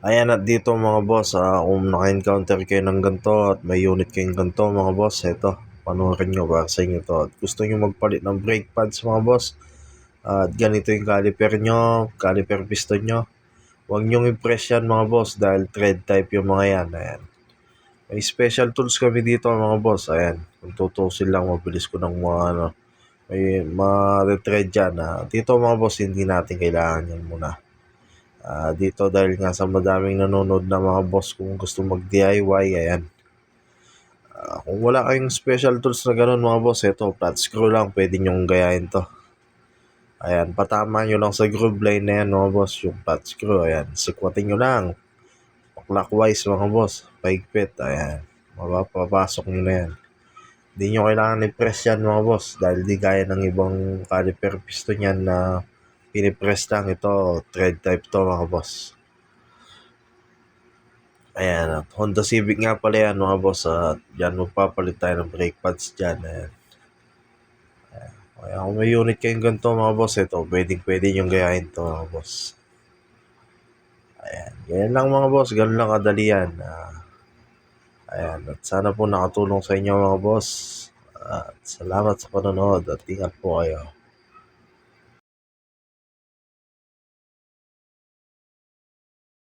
Ayan at dito mga boss, kung naka-encounter kayo ng ganito at may unit kayong ganito mga boss, eto, panoorin nyo para sa inyo to. At gusto nyo magpalit ng brake pads mga boss, at ganito yung caliper nyo, caliper piston nyo. Huwag nyong i-press yan mga boss dahil thread type yung mga yan. Ayan. May special tools kami dito mga boss. Ayan. Kung tutusin lang, mabilis ko ng mga may ma-thread dyan. Dito mga boss, hindi natin kailangan yan muna. Dito dahil nga sa madaming nanonood na mga boss kung gusto mag-DIY, ayan. Kung wala kayong special tools na ganun mga boss, ito, flat screw lang, pwede nyong gayahin to. Ayan, patama nyo lang sa groove line na yan mga boss, yung flat screw, ayan. Sikwatin nyo lang, clockwise mga boss, paigpit, ayan. Mapapasok nyo na yan. Hindi nyo kailangan i-press yan mga boss, dahil di gaya ng ibang caliper piston yan na pinipress lang. Ito, thread type to mga boss. Ayan, at Honda Civic nga pala yan mga boss. At yan, magpapalit tayo ng brake pads dyan. Ayan. Kaya kung may unit kayong ganito mga boss, ito, pwede yung gayahin to mga boss. Ayan, ganyan lang mga boss, ganun lang kadali yan. Ayan, at sana po nakatulong sa inyo mga boss. At salamat sa panonood at ingat po kayo.